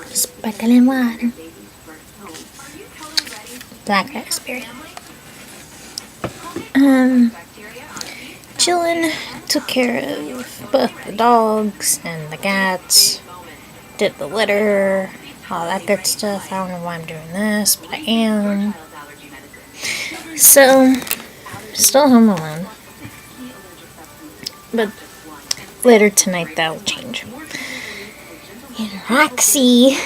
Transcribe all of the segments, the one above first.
Sparkling water. Black raspberry. Chillin', took care of both the dogs and the cats, did the litter, all that good stuff. I don't know why I'm doing this, but I am. So, still home alone. But later tonight that'll change. And Roxy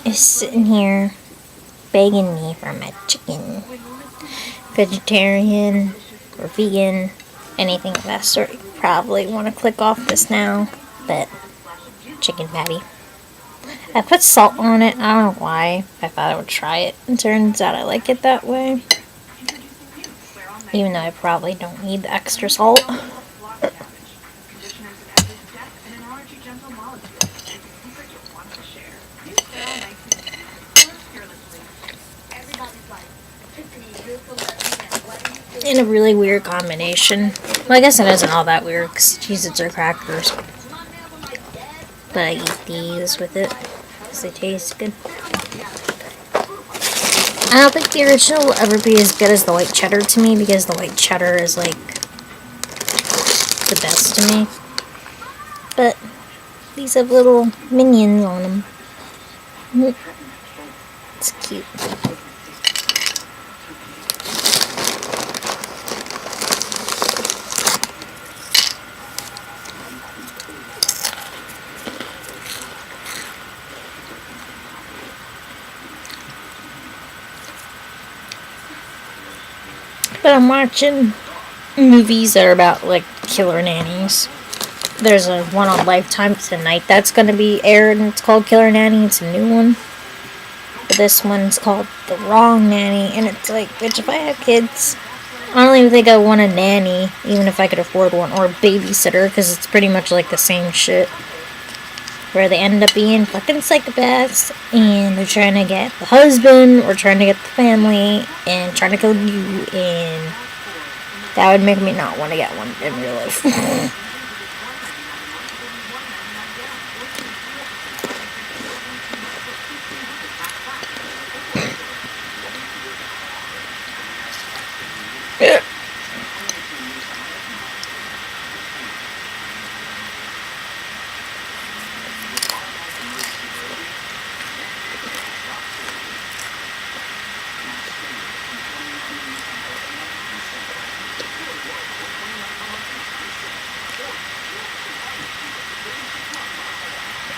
is sitting here begging me for my chicken. Vegetarian or vegan, anything of that sort. You probably want to click off this now, but chicken patty. I put salt on it. I don't know why. I thought I would try it. It turns out I like it that way. Even though I probably don't need the extra salt. In a really weird combination. Well, I guess it isn't all that weird because Cheez-Its are crackers. But I eat these with it because they taste good. I don't think the original will ever be as good as the white cheddar to me because the white cheddar is like the best to me. But these have little minions on them. It's cute. But I'm watching movies that are about, like, killer nannies. There's a one on Lifetime tonight that's going to be aired, and it's called Killer Nanny. It's a new one. But this one's called The Wrong Nanny, and it's like, bitch, if I have kids, I don't even think I want a nanny, even if I could afford one, or a babysitter, because it's pretty much like the same shit. Where they end up being fucking psychopaths, and they're trying to get the husband, or trying to get the family, and trying to kill you, and that would make me not want to get one in real life.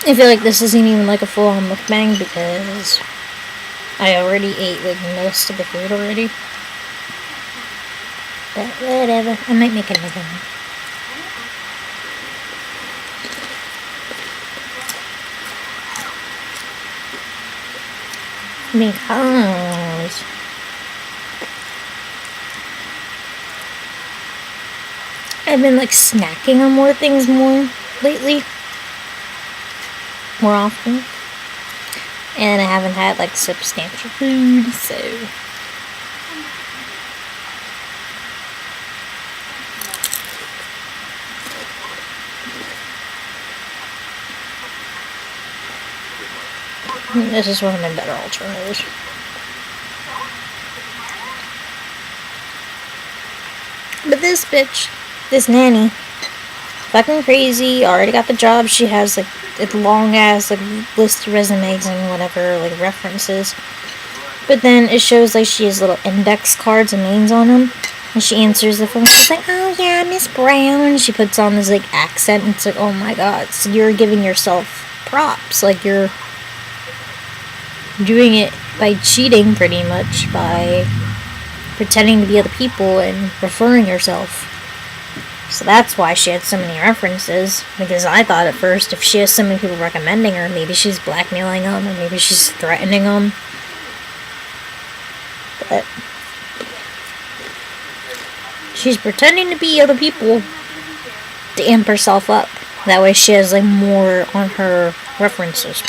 I feel like this isn't even like a full-on mukbang because I already ate like most of the food already. But whatever, I might make another one. Because I've been like snacking on more things more lately. More often. And I haven't had like substantial food, so this is one of my better alternatives. But this bitch, this nanny, fucking crazy, already got the job. She has like a long ass like list of resumes and whatever, like references. But then it shows like she has little index cards and names on them. And she answers the phone. She's like, "Oh yeah, Miss Brown." And she puts on this like accent. And it's like, oh my god, so you're giving yourself props. Like you're doing it by cheating pretty much, by pretending to be other people and referring yourself. So that's why she had so many references, because I thought at first if she has so many people recommending her, maybe she's blackmailing them, or maybe she's threatening them. But she's pretending to be other people to amp herself up. That way she has like more on her references.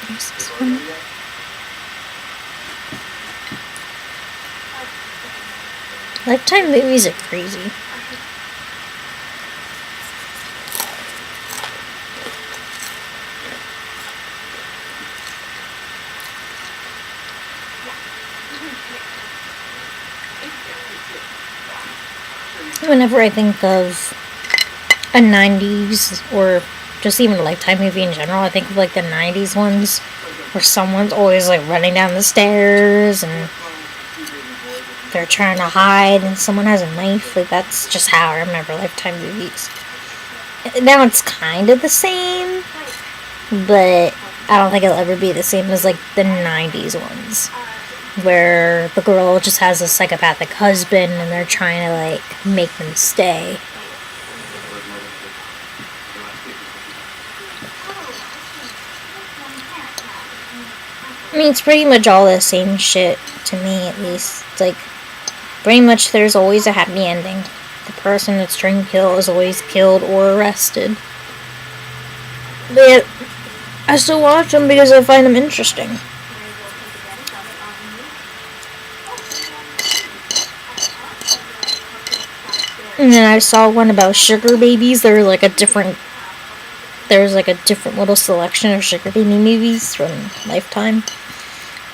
There's this one. Lifetime movies are crazy. Whenever I think of a 90s or just even a Lifetime movie in general, I think of like the 90s ones where someone's always like running down the stairs and they're trying to hide and someone has a knife. Like, that's just how I remember Lifetime movies. Now it's kind of the same, but I don't think it'll ever be the same as like the 90s ones where the girl just has a psychopathic husband and they're trying to like make them stay. I mean, it's pretty much all the same shit to me, at least. It's like, pretty much there's always a happy ending. The person that's trying to kill is always killed or arrested. But I still watch them because I find them interesting. And then I saw one about sugar babies. There was like a different little selection of sugar baby movies from Lifetime.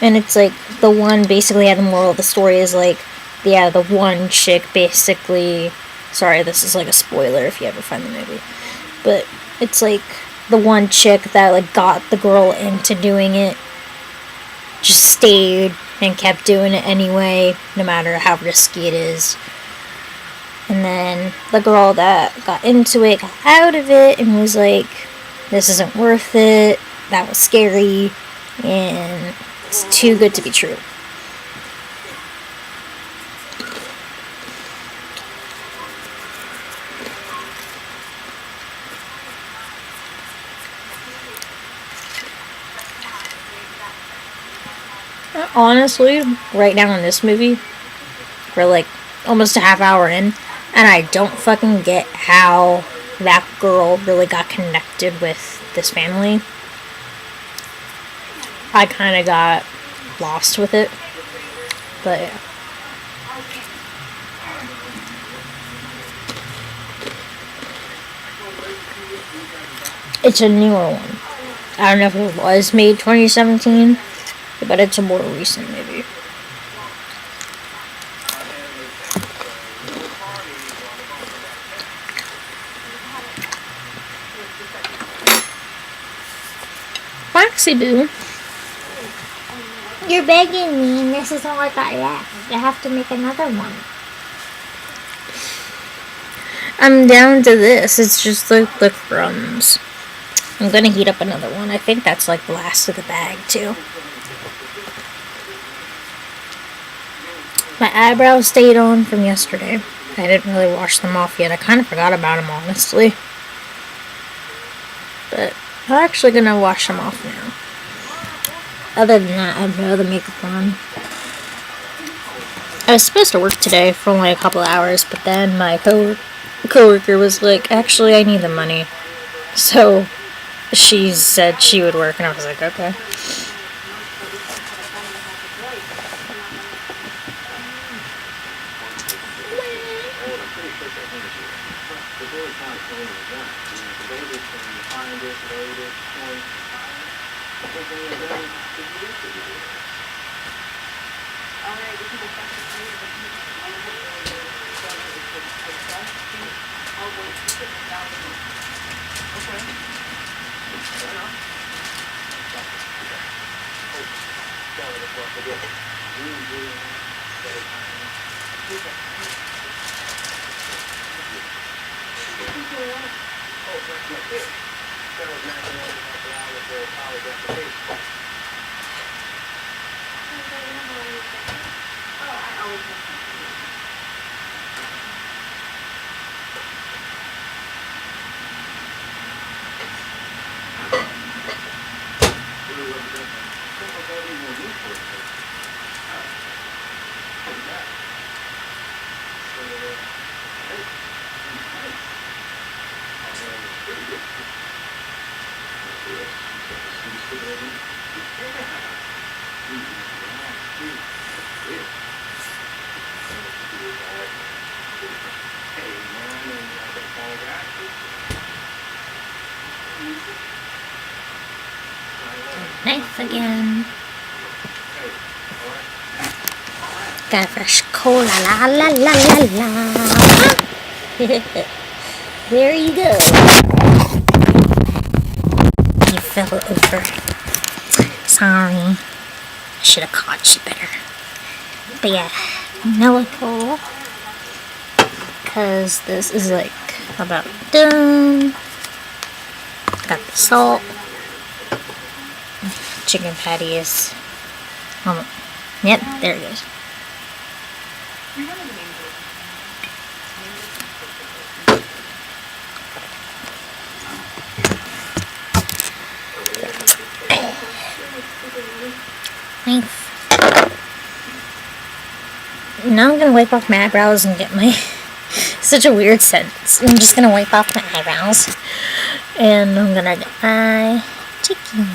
And it's like the one basically had the moral of the story is like, yeah, the one chick basically, sorry, this is like a spoiler if you ever find the movie, but it's like the one chick that like got the girl into doing it just stayed and kept doing it anyway, no matter how risky it is. And then the girl that got into it got out of it and was like, this isn't worth it, that was scary, and it's too good to be true. Honestly, right now in this movie, we're like almost a half hour in, and I don't fucking get how that girl really got connected with this family. I kind of got lost with it, but yeah. It's a newer one. I don't know if it was made 2017, but it's a more recent movie. Foxy Boo. You're begging me, and this is all I got left. I have to make another one. I'm down to this. It's just like the crumbs. I'm gonna heat up another one. I think that's like the last of the bag, too. My eyebrows stayed on from yesterday. I didn't really wash them off yet. I kind of forgot about them, honestly. But I'm actually gonna wash them off now. Other than that, I have no other makeup on. I was supposed to work today for only a couple hours, but then my coworker was like, actually, I need the money. So she said she would work, and I was like, okay. Knife again. Got a fresh cola, la la la la la. There you go. You fell over. Sorry. I should have caught you better. But yeah, vanilla cola. Because this is like about done. Got the salt. Chicken patty is. Yep, there it goes. Nice. Now I'm gonna wipe off my eyebrows and get my. Such a weird sentence. I'm just gonna wipe off my eyebrows. And I'm gonna get my chicken.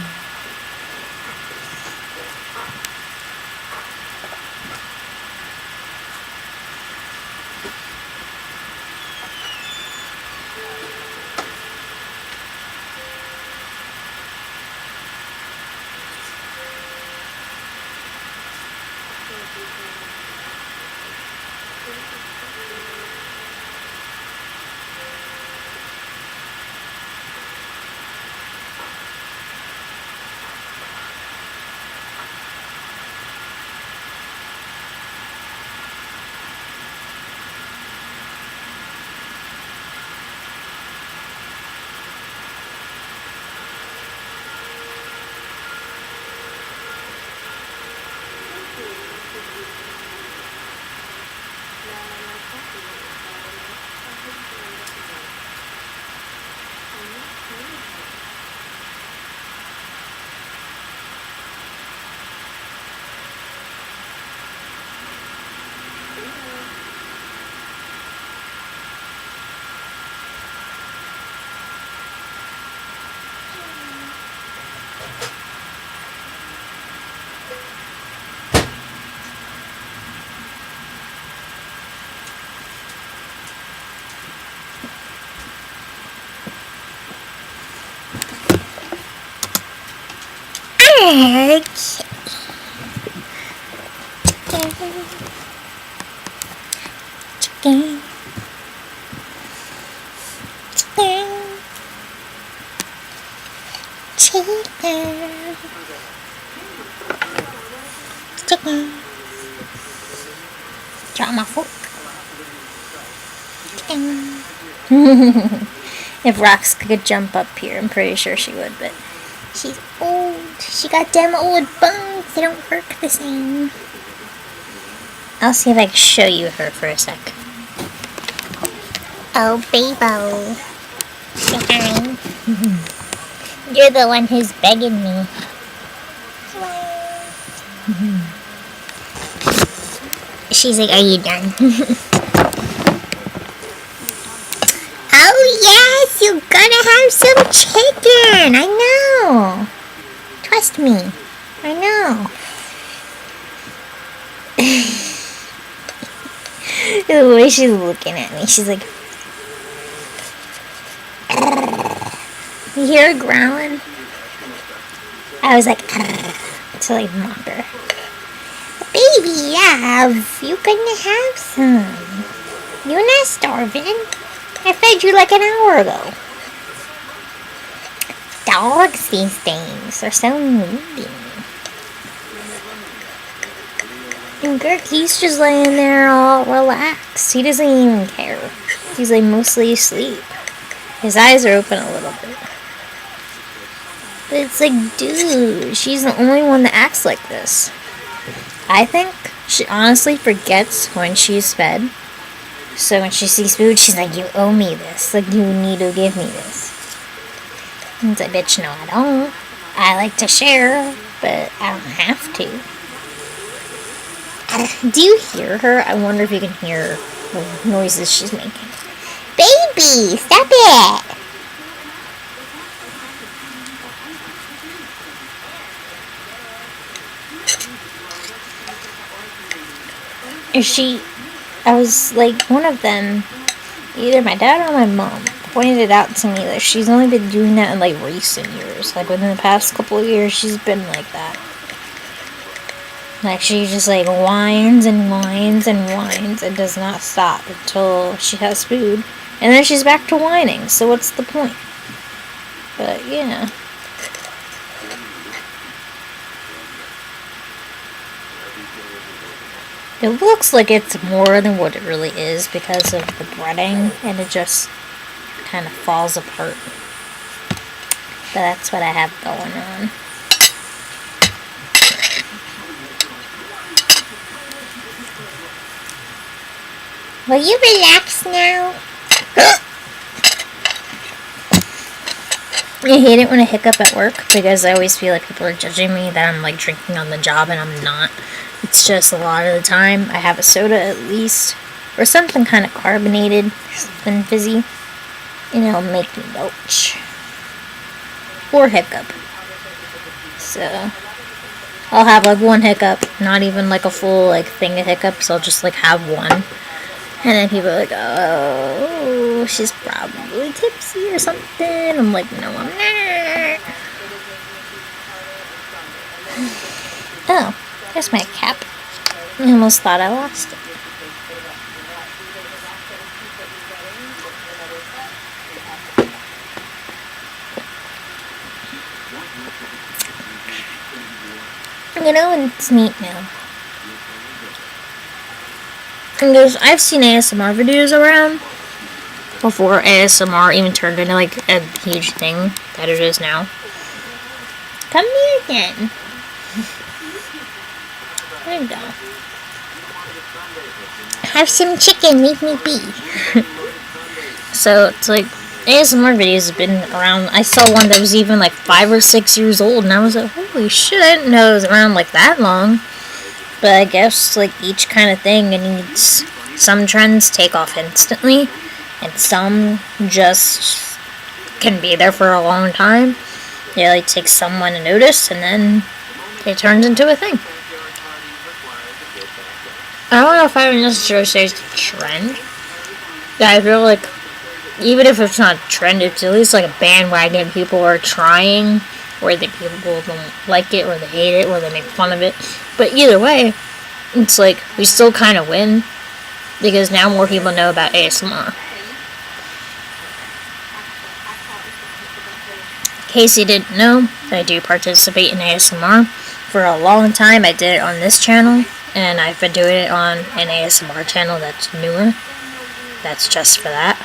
Eggs. Chicken. Chicken. Chicken. Chicken. Drop my fork. Chicken. If Rox could jump up here, I'm pretty sure she would, but she's old. She got them old bones. They don't work the same. I'll see if I can show you her for a sec. Oh, Babo. Say hi. You're the one who's begging me. She's like, are you done? Oh, yes, you're gonna have some chicken. I know. Trust me. I know. The way she's looking at me, she's like, you hear her growling? I was like, to like mock her. Baby, you gonna have some. You're not starving. I fed you like an hour ago. Dogs these days are so needy. And Gurky's just laying there all relaxed. He doesn't even care. He's like mostly asleep. His eyes are open a little bit. But it's like, dude, she's the only one that acts like this. I think she honestly forgets when she's fed. So when she sees food, she's like, you owe me this. Like, you need to give me this. And it's like, bitch, no, I don't. I like to share, but I don't have to. Do you hear her? I wonder if you can hear the noises she's making. Baby, stop it! Is she... I was like, one of them, either my dad or my mom, pointed it out to me that she's only been doing that in like recent years. Like within the past couple of years, she's been like that. Like she just like whines and whines and whines and does not stop until she has food. And then she's back to whining, so what's the point? But yeah. It looks like it's more than what it really is because of the breading, and it just kind of falls apart. But that's what I have going on. Will you relax now? I hate it when I hiccup at work because I always feel like people are judging me that I'm like drinking on the job, and I'm not. It's just a lot of the time I have a soda at least, or something kind of carbonated, something fizzy, and it'll make me belch. Or hiccup. So, I'll have like one hiccup, not even like a full like thing of hiccups, I'll just like have one. And then people are like, oh, she's probably tipsy or something. I'm like, no, I'm not. Oh, there's my cap. I almost thought I lost it. You know, and it's neat now. Because I've seen ASMR videos around before ASMR even turned into like a huge thing that it is now. Come here again. There you go. Have some chicken, leave me be. So it's like ASMR videos have been around. I saw one that was even like 5 or 6 years old, and I was like, holy shit, I didn't know it was around like that long. But I guess like each kind of thing, it needs, some trends take off instantly, and some just can be there for a long time. It like takes someone to notice, and then it turns into a thing. I don't know if I would necessarily say it's a trend. Yeah, I feel like even if it's not a trend, it's at least like a bandwagon people are trying, or that people don't like it, or they hate it, or they make fun of it. But either way, it's like we still kind of win because now more people know about ASMR. In case you didn't know, I do participate in ASMR. For a long time, I did it on this channel, and I've been doing it on an ASMR channel that's newer. That's just for that.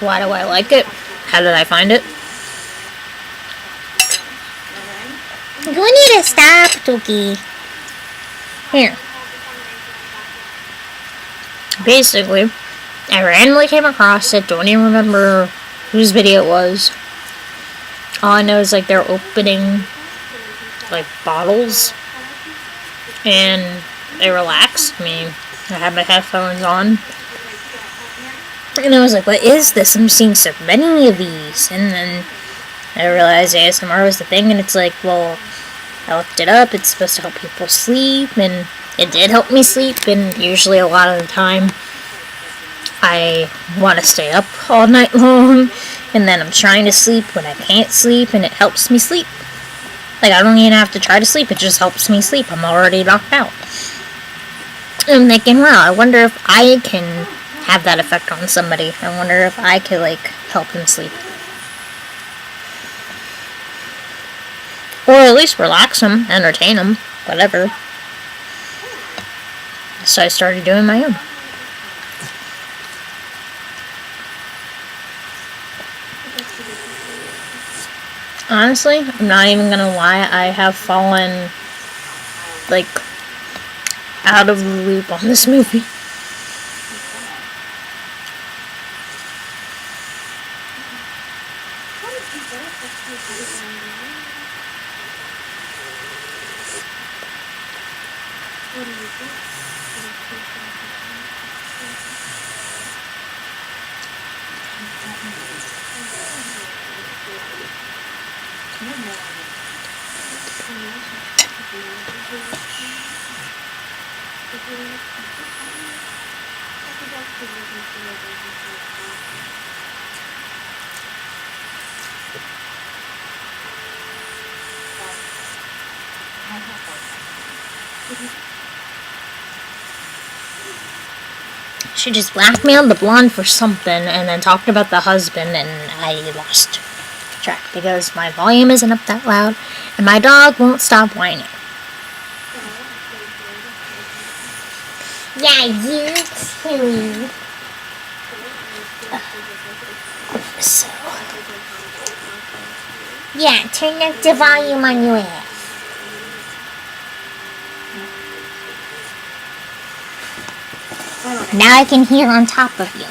Why do I like it? How did I find it? You need to stop, Tookie. Here. Basically, I randomly came across it. Don't even remember whose video it was. All I know is like they're opening like bottles, and they relax me. I had my headphones on, and I was like, what is this? I'm seeing so many of these. And then I realized ASMR was the thing, and it's like, well, I looked it up, it's supposed to help people sleep, and it did help me sleep, and usually a lot of the time I want to stay up all night long, and then I'm trying to sleep when I can't sleep, and it helps me sleep. Like, I don't even have to try to sleep, it just helps me sleep. I'm already knocked out. I'm thinking, wow, I wonder if I can have that effect on somebody. I wonder if I could, like, help them sleep. Or at least relax them, entertain them, whatever. So I started doing my own. Honestly, I'm not even gonna lie, I have fallen, like, out of the loop on this movie. She just blackmailed the blonde for something and then talked about the husband, and I lost track because my volume isn't up that loud and my dog won't stop whining. Yeah, you too. So, yeah, turn up the volume on your ass. Now I can hear on top of you.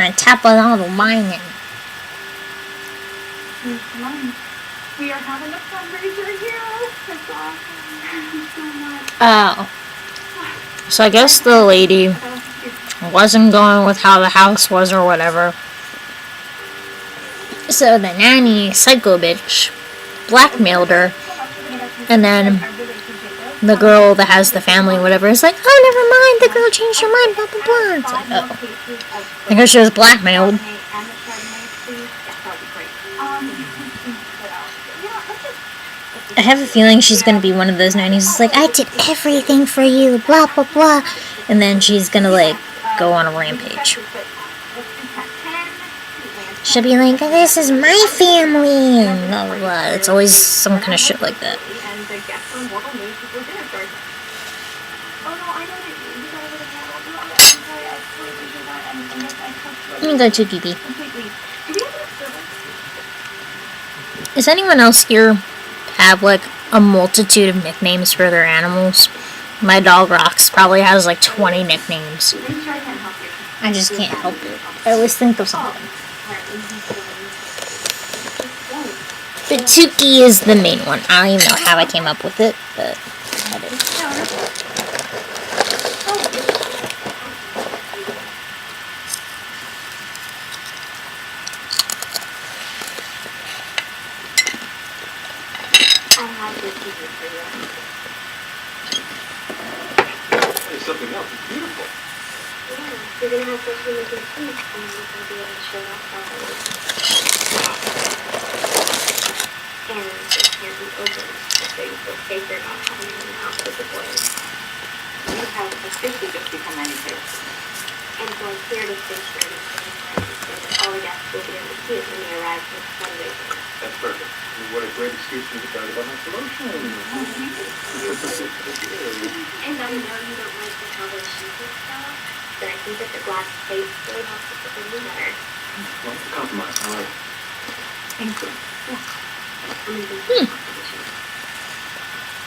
On top of all the whining. We are having a fundraiser here. That's awesome. Thank you so much. Oh. So I guess the lady wasn't going with how the house was or whatever. So the nanny, psycho bitch, blackmailed her. And then the girl that has the family, whatever, is like, oh, never mind, the girl changed her mind, blah, blah, blah. It's like, oh. Because she was blackmailed. I have a feeling she's going to be one of those nannies that's like, I did everything for you, blah, blah, blah. And then she's going to, like, go on a rampage. She'll be like, this is my family, and blah, blah, blah. It's always some kind of shit like that. Let me go to DB. Does anyone else here have like a multitude of nicknames for their animals? My dog Rox probably has like 20 nicknames. I just can't help it. I always think of something. But Tuki is the main one. I don't even know how I came up with it, but I did. There's something else. It's beautiful. Yeah, you're going to have to make it and you're going to be able to show off how it is. And it can't be open, so you feel safer about having it in the house with the boys. You have officially just become manufactured. And so I'm here to stay sure that all the guests will be able to see it when they arrive for the fundraiser. That's perfect. What a great excuse for me to tell you about my promotion. And I know you don't like the color sheets and stuff, but I think that the glass plate really helps with the thing better. Well, it's a compromise. I like it. Thank you.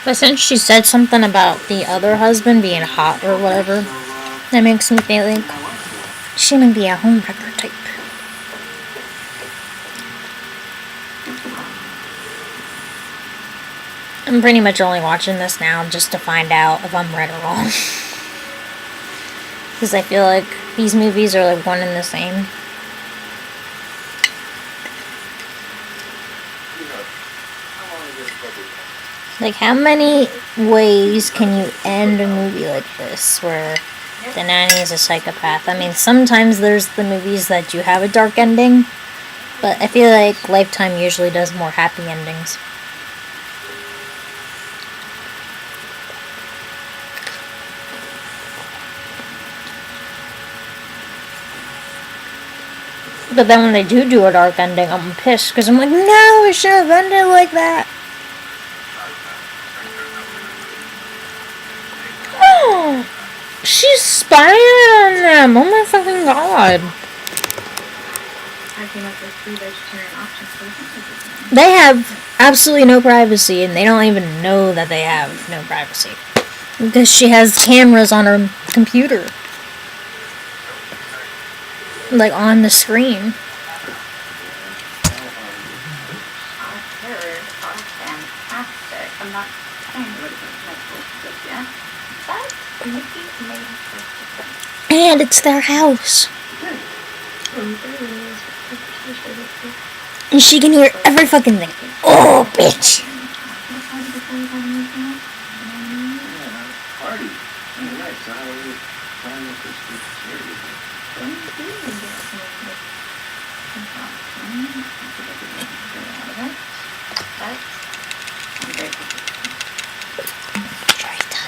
But since she said something about the other husband being hot or whatever, that makes me think she might be a homewrecker type. I'm pretty much only watching this now just to find out if I'm right or wrong. Because I feel like these movies are like one and the same. Like, how many ways can you end a movie like this where the nanny is a psychopath? I mean, sometimes there's the movies that do have a dark ending, but I feel like Lifetime usually does more happy endings. But then when they do a dark ending, I'm pissed because I'm like, no, it should have ended like that. Oh, she's spying on them. Oh my fucking god. I came up with 3 vegetarian options for the They have absolutely no privacy, and they don't even know that they have no privacy. Because she has cameras on her computer. Like, on the screen. I've heard are fantastic. I'm not saying what it's like just yet, but Nikki made it. And it's their house. And she can hear every fucking thing. Oh, bitch. Party. Yeah, nice. How are you planning with this group of serious?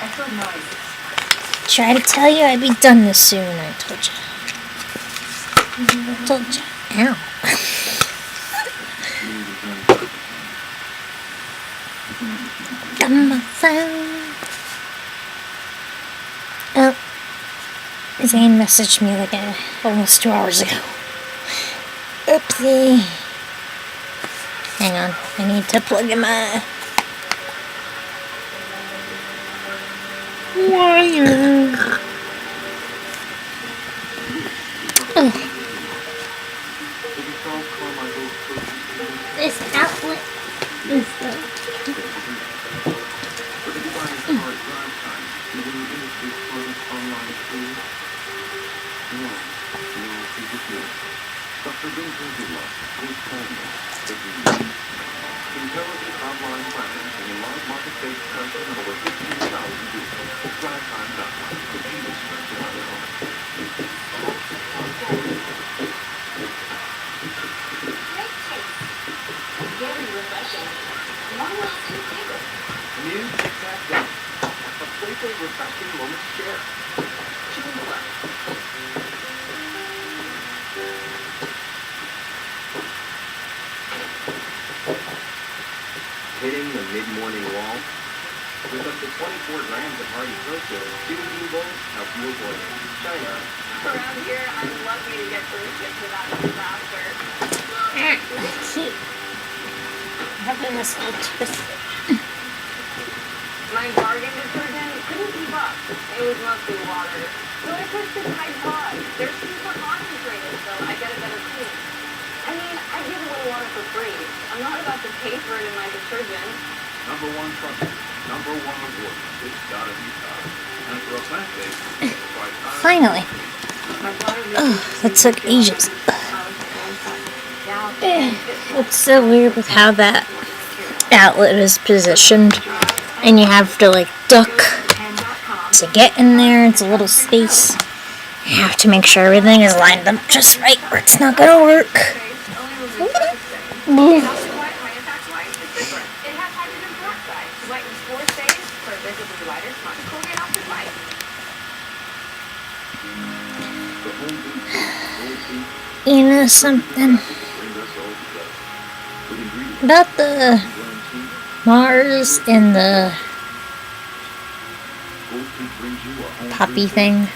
Excellent noise. Try to tell you I'd be done this soon. I told you. I told you. Ow. On my phone. Oh. Zane messaged me like almost 2 hours ago. Oopsie. Hang on. I need to plug in my wire. Oh. This outlet is the... Intelligent online planning and a large market-based pricing of over 15,000 vehicles. DriveTime.com. The Jesus Christ of our home. Very refreshing. Long-lasting flavor. New Tic Tac Gum. A playful, refreshing moment to share. Chew and relax. Hitting the mid-morning wall? With up to 24 grams of hearty protein, Jimmy Bowls help you avoid it. China. Around here, I'm lucky to get through shit without a disaster. Cute. Having this all twisted. My bargain detergent couldn't keep up. It was mostly water. So I switched to Tide Pods. They're super concentrated, so I get a better clean. I mean, I give away water for free. I'm not about to pay for it in my detergent. Number one trusted. Number one award. It's gotta be Tide. And for a plant-based, try Tide. Finally. My daughter Oh, that took ages. It's so weird with how that outlet is positioned. And you have to like duck to get in there. It's a little space. You have to make sure everything is lined up just right or it's not gonna work. You know something about the Mars and the poppy thing?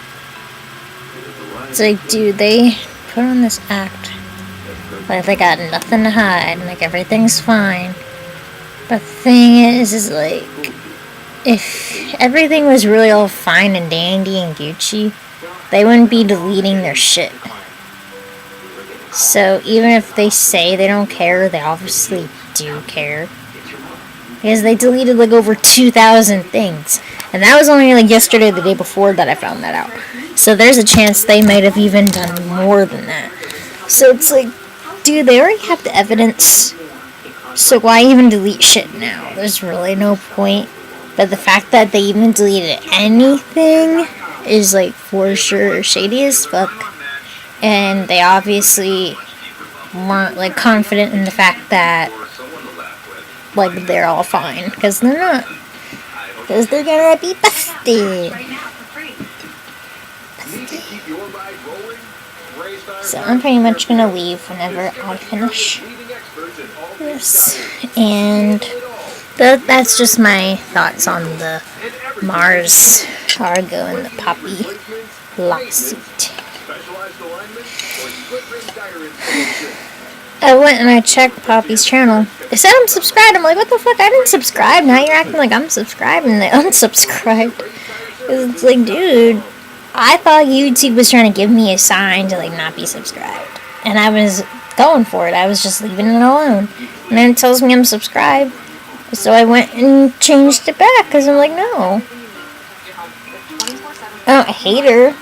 It's like, dude, they put on this act like they got nothing to hide, like everything's fine. But the thing is like, if everything was really all fine and dandy and Gucci, they wouldn't be deleting their shit. So even if they say they don't care, they obviously do care. Because they deleted like over 2,000 things. And that was only like yesterday or the day before that I found that out. So there's a chance they might have even done more than that. So it's like, dude, they already have the evidence. So why even delete shit now? There's really no point. But the fact that they even deleted anything is like for sure shady as fuck. And they obviously weren't like confident in the fact that like they're all fine, because they're not, because they're gonna be busted. So I'm pretty much gonna leave whenever I finish this, and that's just my thoughts on the Mars cargo and the Poppy lawsuit. I went and I checked Poppy's channel. It said I'm subscribed. I'm like, what the fuck? I didn't subscribe. Now you're acting like I'm subscribed, and they unsubscribed. It's like, dude, I thought YouTube was trying to give me a sign to like not be subscribed, and I was going for it. I was just leaving it alone, and then it tells me I'm subscribed. So I went and changed it back because I'm like, no, I don't hate her.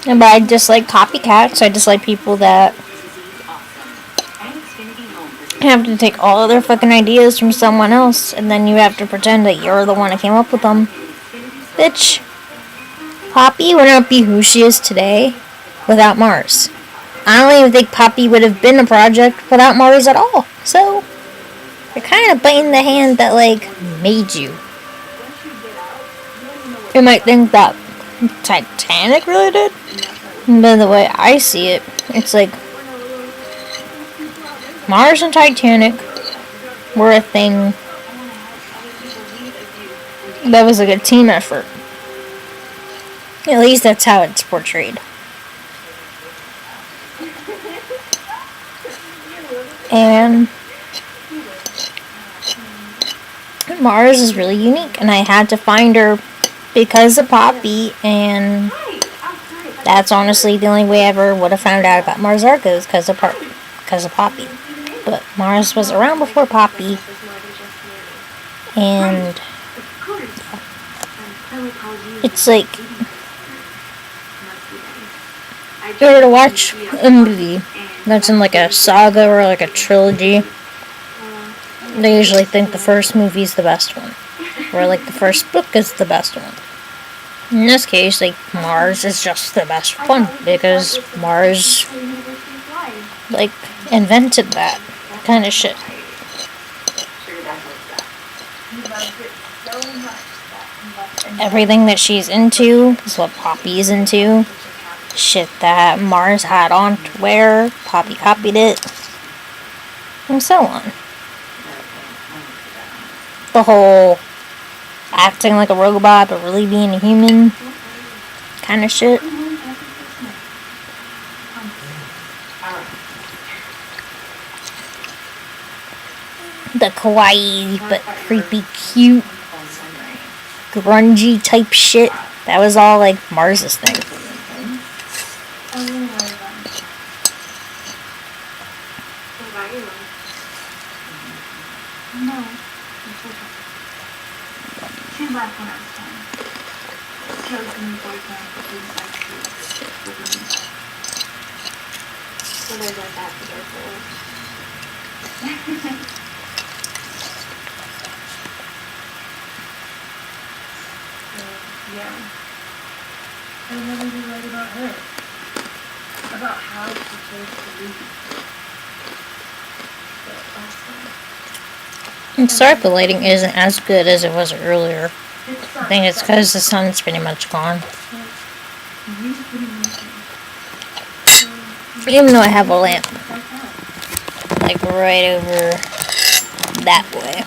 But I dislike copycats. I dislike people that You have to take all of their fucking ideas from someone else, and then you have to pretend that you're the one who came up with them. Bitch, Poppy would not be who she is today without Mars. I don't even think Poppy would have been a project without Mars at all. So, you're kind of biting the hand that, like, made you. You might think that Titanic really did, but the way I see it, it's like Mars and Titanic were a thing that was like a team effort. At least that's how it's portrayed. And Mars is really unique, and I had to find her because of Poppy, and that's honestly the only way I ever would have found out about Mars Arcos because of Poppy. But Mars was around before Poppy, and it's like if you were to watch a movie that's in like a saga or like a trilogy, they usually think the first movie is the best one, or like the first book is the best one. In this case, like Mars is just the best one because Mars like invented that kind of shit. Everything that she's into is what Poppy's into. Shit that Mars had on to wear, Poppy copied it, and so on. The whole acting like a robot but really being a human kind of shit. The kawaii but creepy cute grungy type shit, that was all like Mars's thing. No. She left when I was 10. Chose the new boyfriend who's like with me. So there's like that to their goals. Yeah. I really do write about her. About how she chose to leave. But last time. And sorry, the lighting isn't as good as it was earlier. I think it's because the sun's pretty much gone. Even though I have a lamp, like right over that way.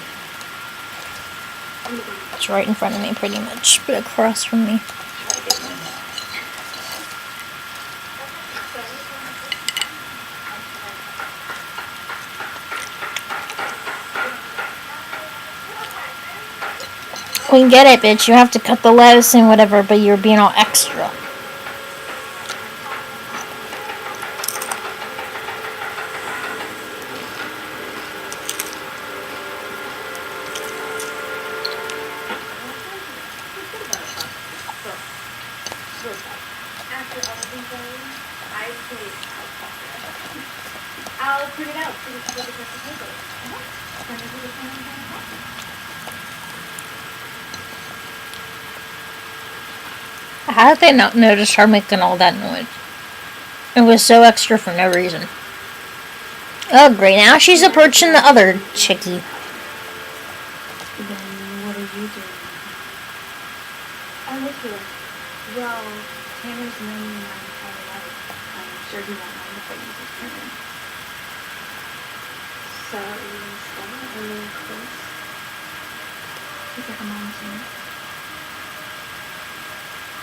It's right in front of me pretty much, but across from me. We can get it, bitch. You have to cut the lettuce and whatever, but you're being all extra. I'll print it out so we can go to the paper. How did they not notice her making all that noise? It was so extra for no reason. Oh, great. Now she's approaching the other chickie. Then what are you doing? I live here. Well, Tanner's known me my entire life. I'm sure he won't mind if I use his printer. So, are you gonna stay? Are you close? He's like a mom to me.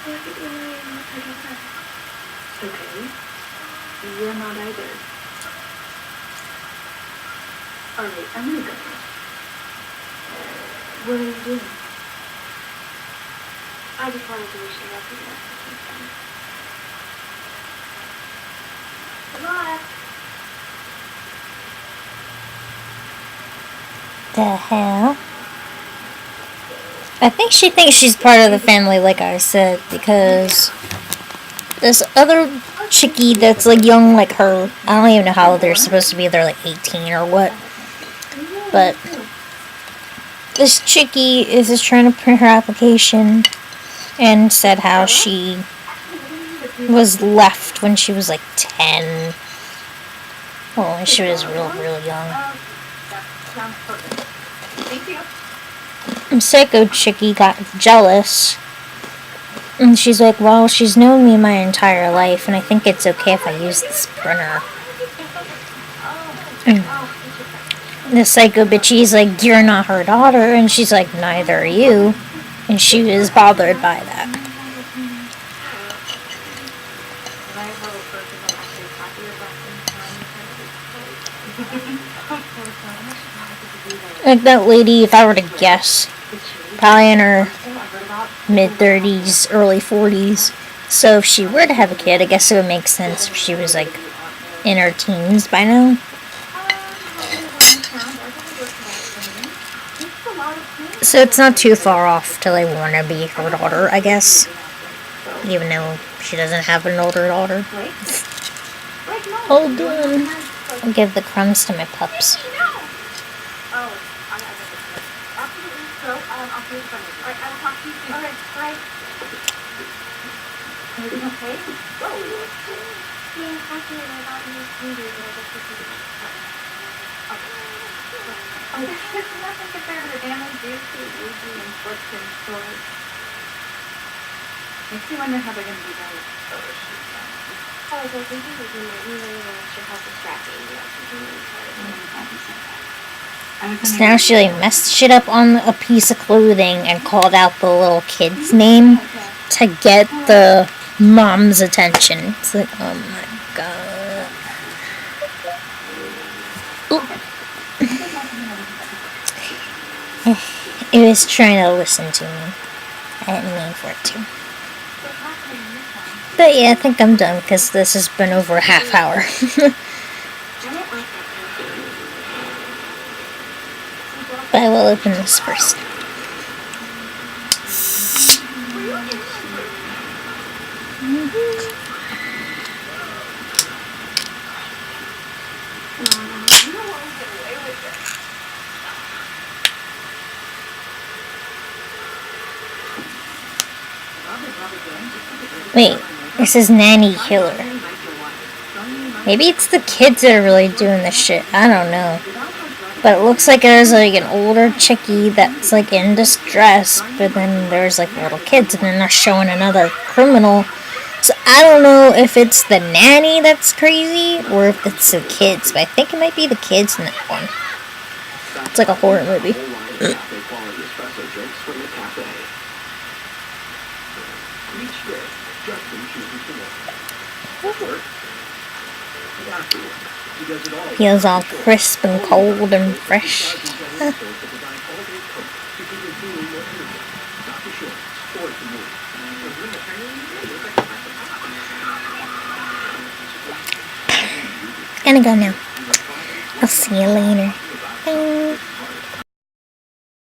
Look at you lying on the pretty bed. Okay. You're not either. Alright, I'm gonna go now. What are you doing? I just wanted to wish you luck with the rest of the time. Good luck. The hell? I think she thinks she's part of the family, like I said, because this other chickie that's like young like her. I don't even know how they're supposed to be. They're like 18 or what. But this chickie is just trying to print her application and said how she was left when she was like 10. Well, when she was real young. That sounds perfect. Thank you. Psycho chickie got jealous. And she's like, well, she's known me my entire life, and I think it's okay if I use this printer. And the psycho bitchie's like, you're not her daughter, and she's like, neither are you. And she was bothered by that. Like that lady, if I were to guess, probably in her mid-30s, early 40s. So if she were to have a kid, I guess it would make sense if she was like in her teens by now. So it's not too far off till I want to be her daughter, I guess. Even though she doesn't have an older daughter. Hold on. I'll give the crumbs to my pups. Everything okay? Nothing compared to the damage due to aging and slips and storage. Makes me wonder how they're going to be done with storage. Oh, so thinking that you might really want to help distracting you. So now she like messed shit up on a piece of clothing and called out the little kid's name to get the mom's attention. It's like, oh my god. It was trying to listen to me. I didn't mean for it to. But yeah, I think I'm done because this has been over a half hour. But I will open this first. Wait, this is Nanny Killer. Maybe it's the kids that are really doing this shit. I don't know. But it looks like there's like an older chickie that's like in distress, but then there's like little kids, and then they're showing another criminal. So I don't know if it's the nanny that's crazy or if it's the kids, but I think it might be the kids in that one. It's like a horror movie. Feels all crisp and cold and fresh. Gonna go now. I'll see you later. Bye.